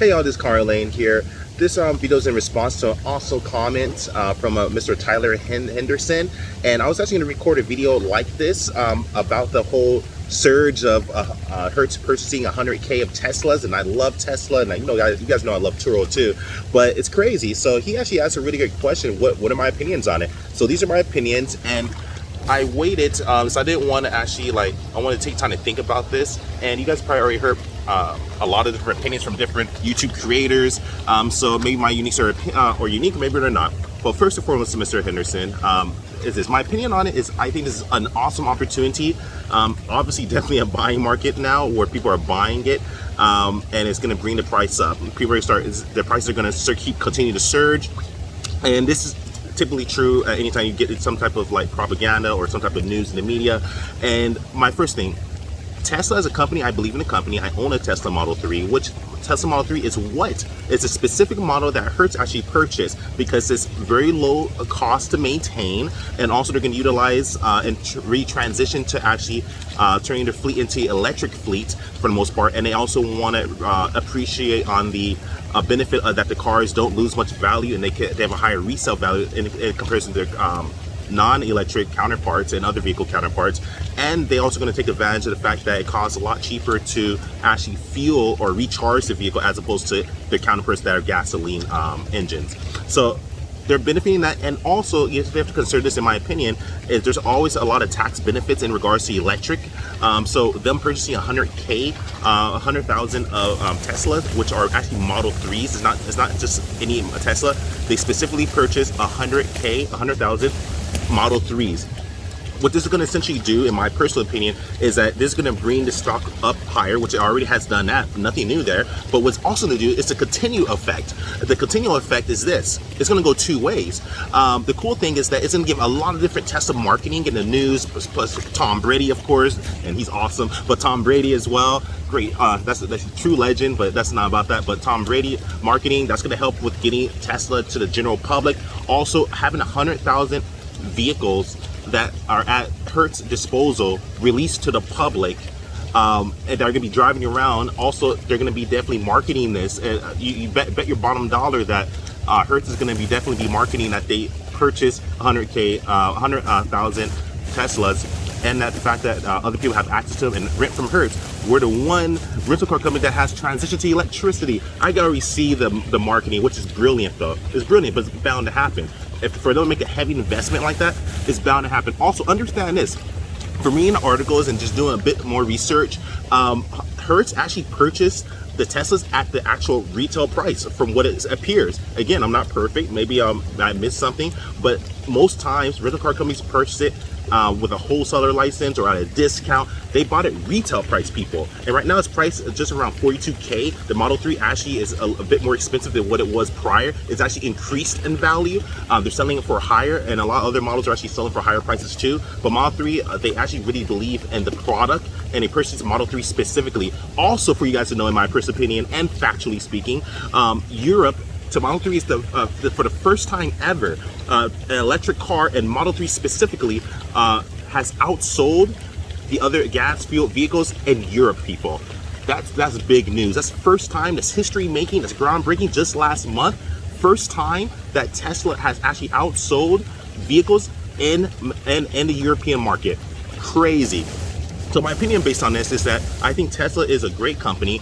Hey y'all, this is Conrad Layn here. This video is in response to an also comment from Mr. Tyler Henderson, and I was actually going to record a video like this about the whole surge of Hertz purchasing 100K of Teslas, and I love Tesla, and you guys know I love Turo too, but it's crazy. So he actually asked a really good question. What are my opinions on it? So these are my opinions, and I waited, so I didn't want to actually I want to take time to think about this, and you guys probably already heard a lot of different opinions from different YouTube creators, so maybe my uniques are unique, maybe they're not. But first and foremost, Mr. Henderson, is this my opinion on it is I think this is an awesome opportunity. Obviously definitely a buying market now where people are buying it, and it's going to bring the price up. People are the prices are going to continue to surge, and this is typically true anytime you get some type of propaganda or some type of news in the media. And my first thing, Tesla as a company, I believe in the company. I own a Tesla Model 3, which Tesla Model 3 is what? It's a specific model that Hertz actually purchased because it's very low cost to maintain, and also they're going to utilize and retransition to actually turning their fleet into electric fleet for the most part, and they also want to appreciate on the benefit that the cars don't lose much value, and they have a higher resale value in comparison to their non-electric counterparts and other vehicle counterparts. And they also going to take advantage of the fact that it costs a lot cheaper to actually fuel or recharge the vehicle as opposed to their counterparts that are gasoline engines. So they're benefiting that, and also you have to consider this, in my opinion, is there's always a lot of tax benefits in regards to electric. So them purchasing 100K, 100,000 of Teslas, which are actually Model 3s, it's not just any Tesla. They specifically purchased 100K, 100,000 Model 3s. What this is going to essentially do, in my personal opinion, is that this is going to bring the stock up higher, which it already has done that, nothing new there. But what's also going to do is the continual effect. The continual effect is this. It's going to go two ways. The cool thing is that it's going to give a lot of different Tesla marketing in the news, plus Tom Brady, of course, and he's awesome, but Tom Brady as well. Great, that's a true legend, but that's not about that. But Tom Brady marketing, that's going to help with getting Tesla to the general public. Also, having 100,000 vehicles that are at Hertz disposal released to the public, and they're going to be driving around. Also, they're going to be definitely marketing this, and you bet your bottom dollar that Hertz is going to definitely be marketing that they purchased 100,000 Teslas, and that the fact that other people have access to them and rent from Hertz. We're the one rental car company that has transitioned to electricity. I gotta see the marketing, which is brilliant though. It's brilliant, but it's bound to happen. If for them to make a heavy investment like that, it's bound to happen. Also, understand this. For reading articles and just doing a bit more research, Hertz actually purchased the Teslas at the actual retail price from what it appears. Again, I'm not perfect. Maybe I missed something, but most times rental car companies purchase it with a wholesaler license or at a discount. They bought it retail price, people, and right now it's priced just around 42K. The Model 3 actually is a bit more expensive than what it was prior. It's actually increased in value. They're selling it for higher, and a lot of other models are actually selling for higher prices too. But Model 3, they actually really believe in the product, and they purchased Model 3 specifically. Also, for you guys to know, in my personal opinion and factually speaking, Europe, to Model 3 is for the first time ever, an electric car, and Model 3 specifically has outsold the other gas fuel vehicles in Europe, people. That's big news. That's first time. That's history making. That's groundbreaking. Just last month, first time that Tesla has actually outsold vehicles in the European market. Crazy. So my opinion based on this is that I think Tesla is a great company.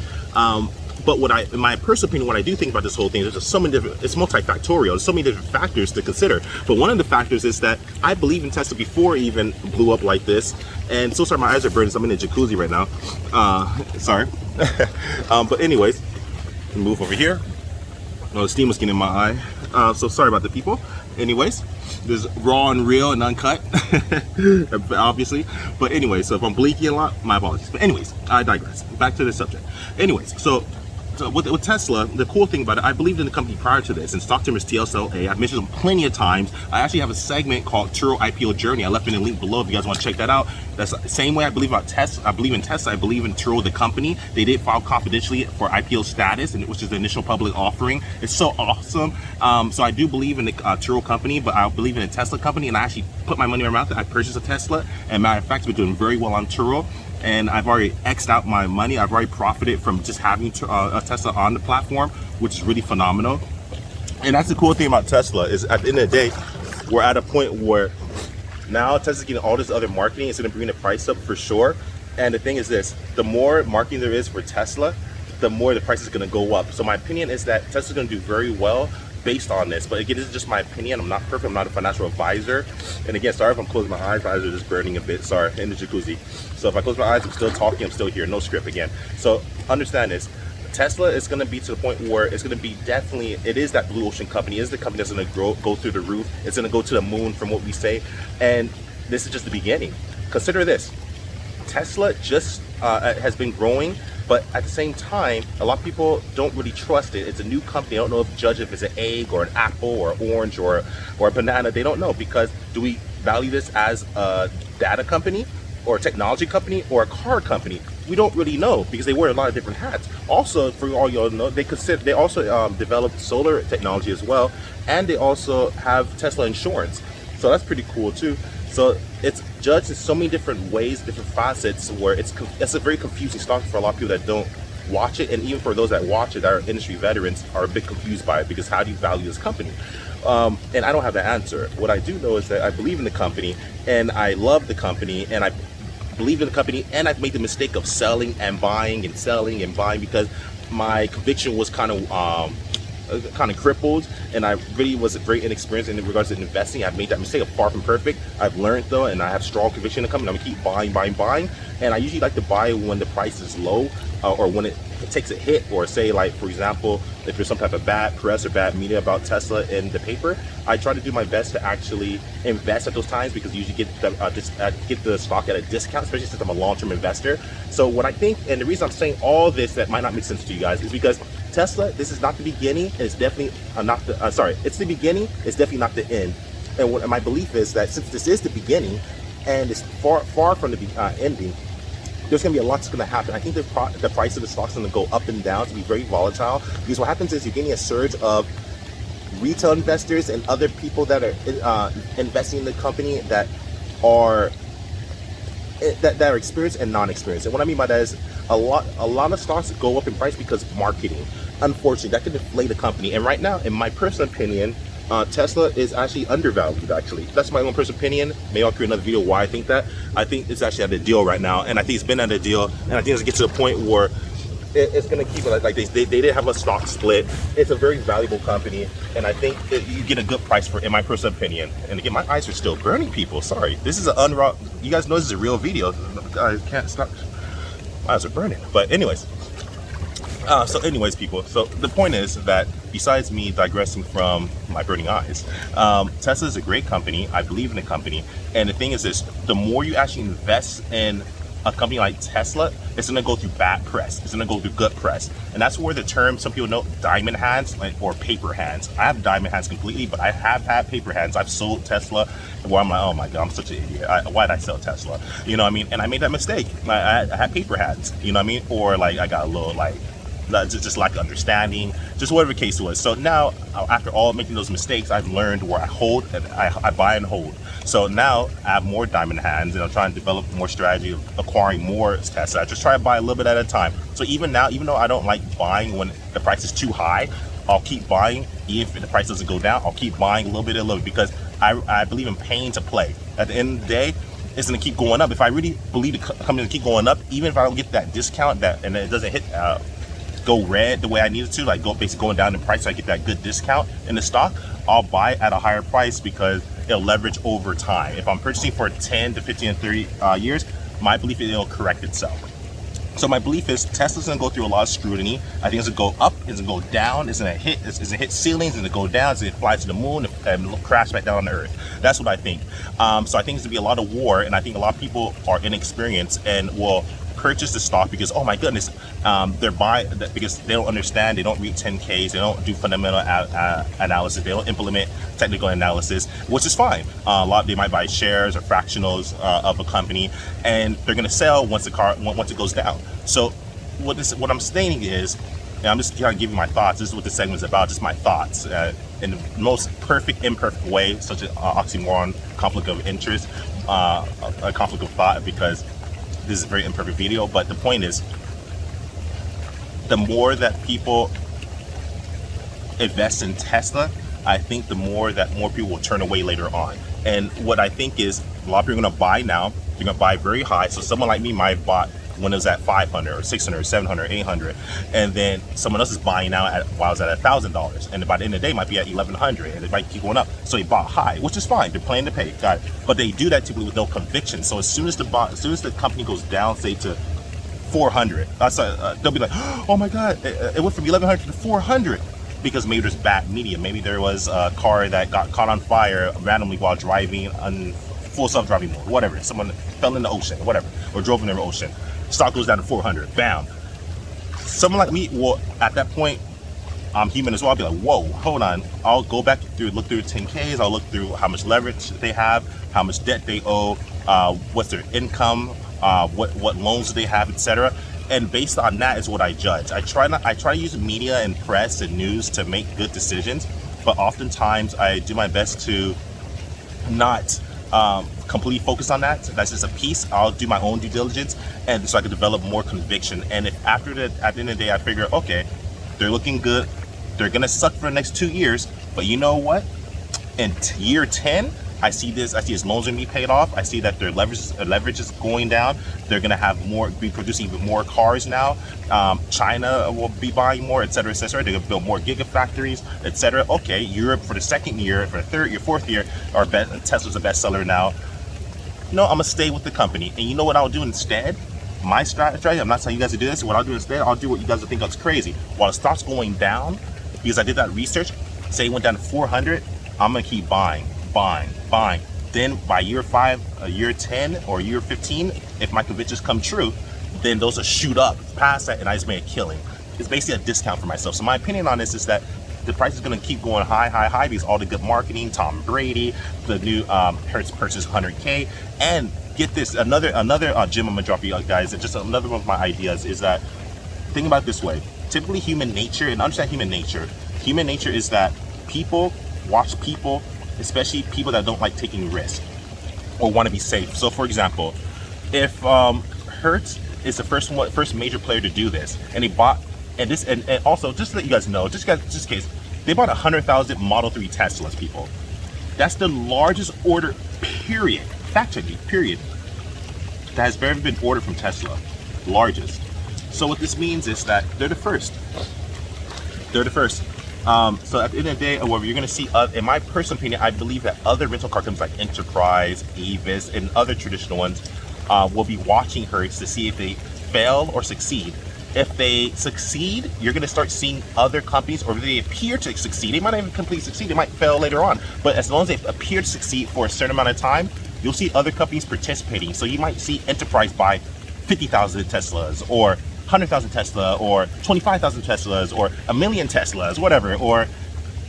But in my personal opinion, what I do think about this whole thing, there's so many different, it's multifactorial. There's so many different factors to consider. But one of the factors is that I believe in Tesla before it even blew up like this. And so sorry, my eyes are burning, so I'm in a jacuzzi right now. Sorry. But anyways, move over here. Oh, the steam was getting in my eye. So sorry about the people. Anyways, this is raw and real and uncut, obviously. But anyway, so if I'm bleaking a lot, my apologies. But anyways, I digress. Back to the subject. Anyways, so with Tesla, the cool thing about it, I believed in the company prior to this, and stock term is TSLA. I've mentioned them plenty of times. I actually have a segment called Turo IPO Journey. I left in the link below if you guys want to check that out. That's the same way I believe about Tesla. I believe in Tesla. I believe in Turo, the company. They did file confidentially for IPO status, which is the initial public offering. It's so awesome. So I do believe in the Turo company, but I believe in the Tesla company, and I actually put my money in my mouth. I purchased a Tesla, and matter of fact, we're doing very well on Turo. and I've already X'd out my money. I've already profited from just having a Tesla on the platform, which is really phenomenal. And that's the cool thing about Tesla, is at the end of the day, we're at a point where now Tesla's getting all this other marketing. It's going to bring the price up for sure. And the thing is this, the more marketing there is for Tesla, the more the price is going to go up. So my opinion is that Tesla's going to do very well based on this. But again, this is just my opinion. I'm not perfect. I'm not a financial advisor. And again, sorry if I'm closing my eyes. My eyes are just burning a bit. Sorry, in the jacuzzi. So if I close my eyes, I'm still talking. I'm still here. No script again. So understand this. Tesla is going to be to the point where it's going to be definitely, it is that blue ocean company. It is the company that's going to go through the roof. It's going to go to the moon from what we say. And this is just the beginning. Consider this. Tesla just has been growing, but at the same time, a lot of people don't really trust it. It's a new company. They don't know judge if it's an egg or an apple or an orange or a banana. They don't know, because do we value this as a data company or a technology company or a car company? We don't really know, because they wear a lot of different hats. Also, for all y'all know, they also developed solar technology as well, and they also have Tesla insurance. So that's pretty cool too. So it's judged in so many different ways, different facets, where it's a very confusing stock for a lot of people that don't watch it, and even for those that watch it, that are industry veterans, are a bit confused by it, because how do you value this company? And I don't have the answer. What I do know is that I believe in the company, and I love the company, and I believe in the company, and I've made the mistake of selling and buying and selling and buying, because my conviction was kind of crippled, and I really was very inexperienced in regards to investing. I've made that mistake. I'm far from perfect. I've learned though, and I have strong conviction in the company. I'm gonna keep buying, and I usually like to buy when the price is low, or when it takes a hit, or say, like, for example, if there's some type of bad press or bad media about Tesla in the paper, I try to do my best to actually invest at those times, because you usually get the stock at a discount, especially since I'm a long-term investor. So what I think, and the reason I'm saying all this that might not make sense to you guys, is because Tesla, this is not the beginning, and it's definitely not the, sorry, it's the beginning, it's definitely not the end. And what my belief is that since this is the beginning, and it's far from the ending, there's going to be a lot that's going to happen. I think the price of the stock's going to go up and down, to be very volatile, because what happens is you're getting a surge of retail investors and other people that are investing in the company that are experienced and non-experienced. And what I mean by that is a lot of stocks go up in price because of marketing. Unfortunately, that could deflate the company. And right now, in my personal opinion, Tesla is actually undervalued. Actually, that's my own personal opinion. Maybe I'll create another video why I think that. I think it's actually at a deal right now, and I think it's been at a deal, and I think it's get to the point where it's going to keep it like they did have a stock split. It's a very valuable company, and I think you get a good price for it, in my personal opinion. And again, my eyes are still burning, people. Sorry, this is you guys know this is a real video. I can't stop. My eyes are burning. But anyways. So anyways, people, so the point is that besides me digressing from my burning eyes, Tesla is a great company. I believe in the company. And the thing is this, the more you actually invest in a company like Tesla, it's going to go through bad press. It's going to go through good press. And that's where the term, some people know, diamond hands, or paper hands. I have diamond hands completely, but I have had paper hands. I've sold Tesla where I'm like, oh my God, I'm such an idiot. Why did I sell Tesla? You know what I mean? And I made that mistake. I had paper hands, you know what I mean? Or like I got a little just lack of understanding, just whatever the case was. So now, after all making those mistakes, I've learned where I hold and I buy and hold. So now I have more diamond hands, and I'm trying to develop more strategy of acquiring more Tesla. I just try to buy a little bit at a time. So even now, even though I don't like buying when the price is too high, I'll keep buying. If the price doesn't go down, I'll keep buying a little bit, because I believe in paying to play. At the end of the day, it's going to keep going up. If I really believe the company will keep going up, even if I don't get that discount, and it doesn't hit go red the way I need it to, like basically going down in price, so I get that good discount in the stock, I'll buy at a higher price, because it'll leverage over time. If I'm purchasing for 10 to 15 and 30 years, my belief is it'll correct itself. So my belief is Tesla's gonna go through a lot of scrutiny. I think it's gonna go up, it's gonna go down, it's gonna hit ceilings, it's gonna go down, it's gonna fly to the moon and crash back down on the earth. That's what I think. So I think it's gonna be a lot of war, and I think a lot of people are inexperienced and will purchase the stock because, oh my goodness, they're buying because they don't understand, they don't read 10Ks, they don't do fundamental analysis, they don't implement technical analysis, which is fine. They might buy shares or fractionals of a company, and they're going to sell once it goes down. So what I'm stating is, and I'm just kind of giving my thoughts. This is what this segment is about, just my thoughts in the most perfect, imperfect way, such as oxymoron, conflict of interest, a conflict of thought, because this is a very imperfect video, but the point is, the more that people invest in Tesla, I think the more people will turn away later on. And what I think is, a lot of people are going to buy now. They're going to buy very high. So someone like me might have bought when it was at 500 or 600 or 700, 800, and then someone else is buying now while it's at $1,000, and by the end of the day it might be at 1,100, and it might keep going up. So they bought high, which is fine. They're planning to pay, got it. But they do that typically with no conviction. So as soon as the company goes down, say to 400, they'll be like, oh my God, it went from 1,100 to 400. Because maybe there's bad media. Maybe there was a car that got caught on fire randomly while driving on full self-driving mode, whatever. Someone fell in the ocean, whatever, or drove in the ocean. Stock goes down to 400, bam. Someone like me, well, at that point, I'm human as well. I'll be like, whoa, hold on. I'll go back through, look through 10Ks. I'll look through how much leverage they have, how much debt they owe, what's their income, what loans they have, etc. And based on that is what I judge. I try to use media and press and news to make good decisions, but oftentimes I do my best to not completely focus on that. That's just a piece. I'll do my own due diligence, and so I can develop more conviction. And if at the end of the day, I figure, okay, they're looking good, they're gonna suck for the next 2 years, but you know what? In year 10, I see his loans are gonna be paid off. I see that their leverage is going down. They're gonna have be producing even more cars now. China will be buying more, etc., etc. They're gonna build more gigafactories, etc. Okay, Europe for the second year, for the third year, fourth year, Tesla's a bestseller now. No, I'm gonna stay with the company. And you know what I'll do instead? My strategy, I'm not telling you guys to do this. What I'll do instead, I'll do what you guys will think is crazy. While the stock's going down, because I did that research, say it went down to 400, I'm gonna keep buying. Then by year 5, year 10, or year 15, if my convictions come true, then those will shoot up past that, and I just made a killing. It's basically a discount for myself. So my opinion on this is that the price is going to keep going high because all the good marketing, Tom Brady, the new Hertz purchase 100K, and get this, another gem I'm gonna drop you guys. Just another one of my ideas is that, think about it this way. Typically, human nature, and understand human nature. Human nature is that people watch people, especially people that don't like taking risks or want to be safe. So for example, if Hertz is the first major player to do this, and they bought, and also just to let you guys know, just in case, they bought 100,000 Model 3 Teslas, people. That's the largest order, period, fact checking, period, that has ever been ordered from Tesla. Largest. So what this means is that they're the first. They're the first. So at the end of the day, however, you're going to see, in my personal opinion, I believe that other rental car companies like Enterprise, Avis, and other traditional ones will be watching Hertz to see if they fail or succeed. If they succeed, you're going to start seeing other companies, or if they appear to succeed, they might not even completely succeed, they might fail later on. But as long as they appear to succeed for a certain amount of time, you'll see other companies participating. So you might see Enterprise buy 50,000 Teslas, or 100,000 Tesla, or 25,000 Teslas, or 1,000,000 Teslas, whatever, or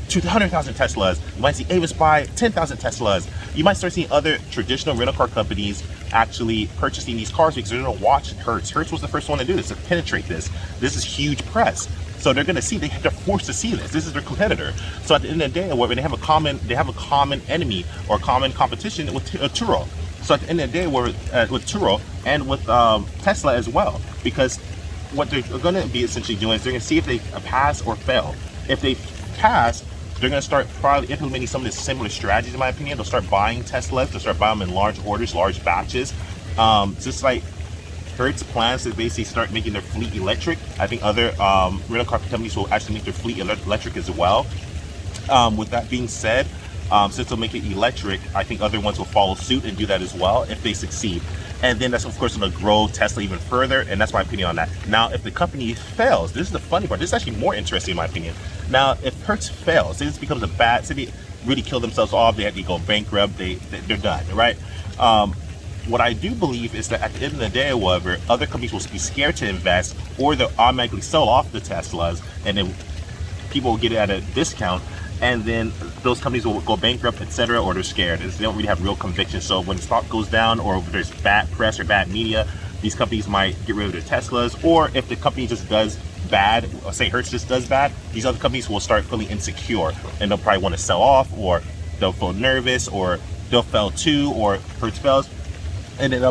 200,000 Teslas. You might see Avis buy 10,000 Teslas. You might start seeing other traditional rental car companies actually purchasing these cars because they're going to watch Hertz. Hertz was the first one to do this, to penetrate this. This is huge press. So they're going to see, they're forced to see this. This is their competitor. So at the end of the day, when they have a common enemy or common competition with Turo. So at the end of the day, with Turo and with Tesla as well, because what they're going to be essentially doing is they're going to see if they pass or fail. If they pass, they're going to start probably implementing some of the similar strategies, in my opinion. They'll start buying Teslas. They'll start buying them in large orders, large batches. Just like Hertz plans to basically start making their fleet electric, I think other rental car companies will actually make their fleet electric as well. With that being said, since they'll make it electric, I think other ones will follow suit and do that as well if they succeed. And then that's of course going to grow Tesla even further, and that's my opinion on that. Now, if the company fails, this is the funny part. This is actually more interesting in my opinion. Now, if Hertz fails, this becomes a bad, say they really kill themselves off, they have to go bankrupt, they're done, right? What I do believe is that at the end of the day, however, other companies will be scared to invest, or they'll automatically sell off the Teslas, and then people will get it at a discount, and then those companies will go bankrupt, etc., or they're scared. They don't really have real conviction. So when the stock goes down, or if there's bad press or bad media, these companies might get rid of their Teslas. Or if the company just does bad, or say Hertz just does bad, these other companies will start feeling insecure, and they'll probably want to sell off, or they'll feel nervous, or they'll fail too, or Hertz fails, and then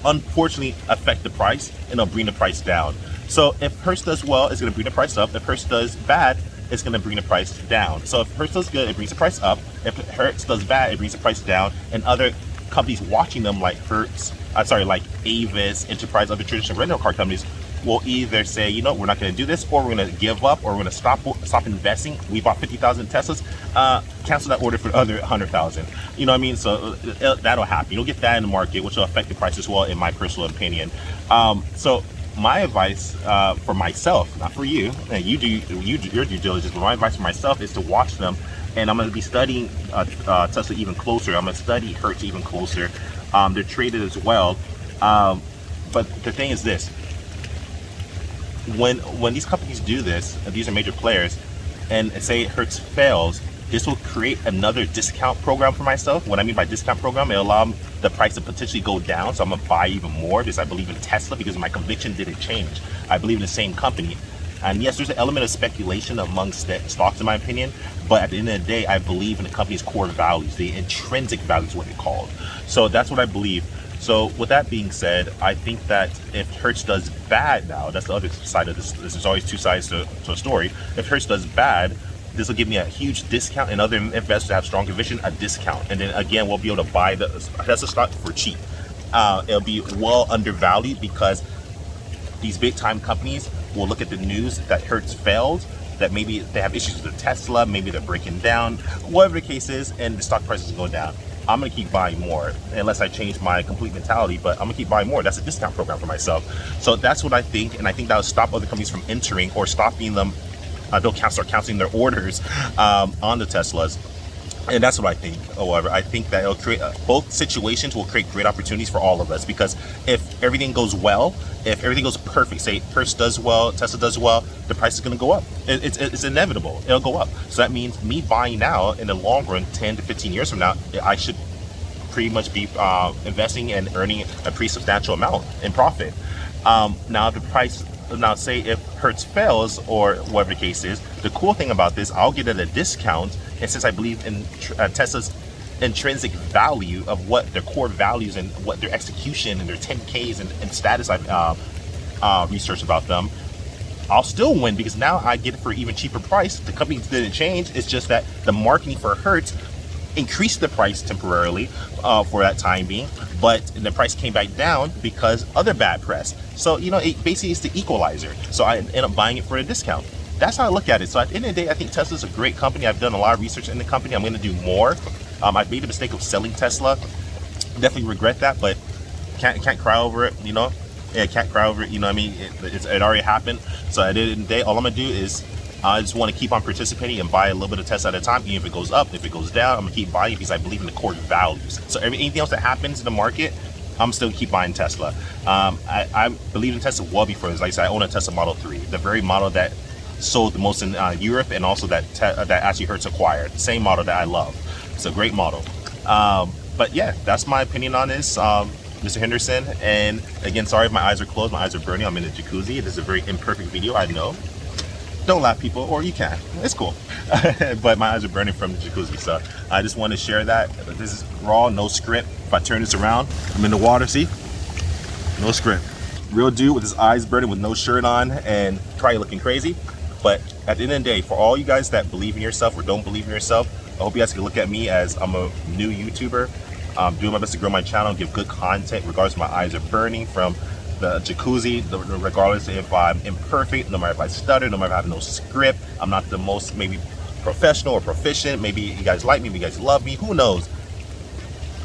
unfortunately affect the price, and it'll bring the price down. So if Hertz does well, it's going to bring the price up. If Hertz does bad, it's going to bring the price down. So if Hertz does good, it brings the price up. If Hertz does bad, it brings the price down. And other companies watching them, like Hertz, like Avis, Enterprise, other traditional rental car companies, will either say, you know, we're not going to do this, or we're going to give up, or we're going to stop investing. We bought 50,000 Teslas, cancel that order for the other 100,000. You know what I mean? So that'll happen. You'll get that in the market, which will affect the price as well, in my personal opinion. So my advice for myself, not for you, and you do your due diligence, but my advice for myself is to watch them. And I'm going to be studying Tesla even closer. I'm going to study Hertz even closer. They're traded as well. But the thing is this: when these companies do this, these are major players, and say Hertz fails, this will create another discount program for myself. What I mean by discount program, it'll allow the price to potentially go down, so I'm gonna buy even more because I believe in Tesla, because my conviction didn't change. I believe in the same company. And yes, there's an element of speculation amongst the stocks, in my opinion, but at the end of the day, I believe in the company's core values. The intrinsic values, what they're called. So that's what I believe. So with that being said, I think that if Hertz does bad now, that's the other side of this. There's always two sides to a story. If Hertz does bad, this will give me a huge discount, and other investors have strong conviction, a discount. And then again, we'll be able to buy the Tesla stock for cheap. It'll be well undervalued because these big time companies will look at the news that Hertz failed, that maybe they have issues with the Tesla, maybe they're breaking down, whatever the case is, and the stock price is going down. I'm gonna keep buying more unless I change my complete mentality, but I'm gonna keep buying more. That's a discount program for myself. So that's what I think, and I think that'll stop other companies from entering or stopping them. They'll start canceling their orders on the Teslas. And that's what I think. However, I think that it'll create both situations will create great opportunities for all of us, because if everything goes well, if everything goes perfect, say Hertz does well, Tesla does well, the price is going to go up. It's inevitable. It'll go up. So that means me buying now, in the long run, 10 to 15 years from now, I should pretty much be investing and earning a pretty substantial amount in profit. Now the price. Now, say if Hertz fails or whatever the case is, the cool thing about this, I'll get at a discount. And since I believe in Tesla's intrinsic value of what their core values and what their execution and their 10Ks and status I've researched about them, I'll still win, because now I get it for an even cheaper price. The company didn't change. It's just that the marketing for Hertz increased the price temporarily for that time being, but the price came back down because other bad press. So, you know, it basically is the equalizer. So I end up buying it for a discount. That's how I look at it. So at the end of the day, I think Tesla's a great company. I've done a lot of research in the company. I'm going to do more. I've made the mistake of selling Tesla. Definitely regret that, but can't cry over it, you know. Yeah, can't cry over it, you know what I mean? It already happened. So at the end of the day, all I'm going to do is I just want to keep on participating and buy a little bit of Tesla at a time. Even if it goes up, if it goes down, I'm going to keep buying it because I believe in the core values. So anything else that happens in the market, I'm still keep buying Tesla. I believe in Tesla well before this. Like I said, I own a Tesla Model 3, the very model that sold the most in Europe, and also that actually Hertz acquired. The same model that I love. It's a great model. But yeah, that's my opinion on this, Mr. Henderson. And again, sorry if my eyes are closed. My eyes are burning. I'm in a jacuzzi. This is a very imperfect video, I know. Don't laugh, people, or you can. It's cool. But my eyes are burning from the jacuzzi, so I just want to share that. This is raw, no script. If I turn this around, I'm in the water, see? No script. Real dude with his eyes burning with no shirt on and probably looking crazy. But at the end of the day, for all you guys that believe in yourself or don't believe in yourself, I hope you guys can look at me as I'm a new YouTuber. I'm doing my best to grow my channel and give good content regardless if my eyes are burning from the jacuzzi, regardless if I'm imperfect, no matter if I stutter, no matter if I have no script. I'm not the most maybe professional or proficient. Maybe you guys like me, maybe you guys love me, who knows?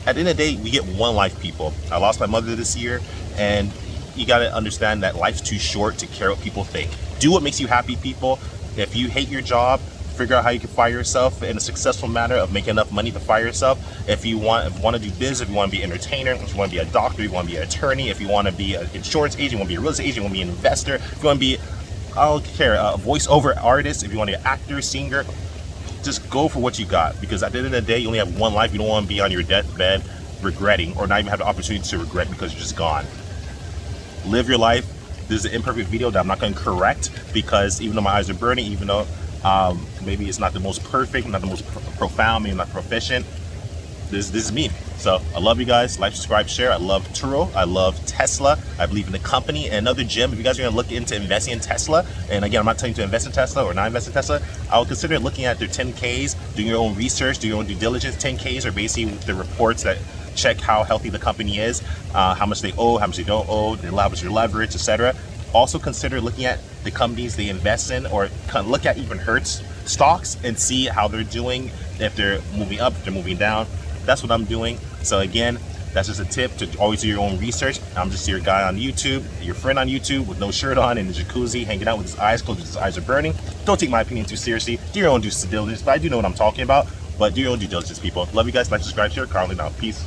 At the end of the day, we get one life, people. I lost my mother this year, and you gotta understand that life's too short to care what people think. Do what makes you happy, people. If you hate your job, figure out how you can fire yourself in a successful manner of making enough money to fire yourself. If you want to do business, if you want to be an entertainer, if you want to be a doctor, if you want to be an attorney, if you want to be an insurance agent, you want to be a real estate agent, you want to be an investor, if you want to be, I don't care, a voiceover artist, if you want to be an actor, singer, just go for what you got. Because at the end of the day, you only have one life. You don't want to be on your deathbed regretting, or not even have the opportunity to regret because you're just gone. Live your life. This is an imperfect video that I'm not going to correct, because even though my eyes are burning, even though maybe it's not the most perfect, not the most profound, maybe not proficient, this is me. So I love you guys. Like, subscribe, share. I love Turo. I love Tesla. I believe in the company. And another gem, if you guys are going to look into investing in Tesla, and again, I'm not telling you to invest in Tesla or not invest in Tesla, I would consider looking at their 10Ks, doing your own research, doing your own due diligence. 10Ks are basically the reports that check how healthy the company is, how much they owe, how much they don't owe, the leverage, your leverage, etc. Also consider looking at the companies they invest in, or look at even Hertz stocks and see how they're doing, if they're moving up, if they're moving down. That's what I'm doing. So again, that's just a tip to always do your own research. I'm just your guy on YouTube, your friend on YouTube with no shirt on in the jacuzzi, hanging out with his eyes closed, his eyes are burning. Don't take my opinion too seriously. Do your own due diligence, but I do know what I'm talking about. But do your own due diligence, people. Love you guys. Like, subscribe, share. Conrad Layn out. Peace.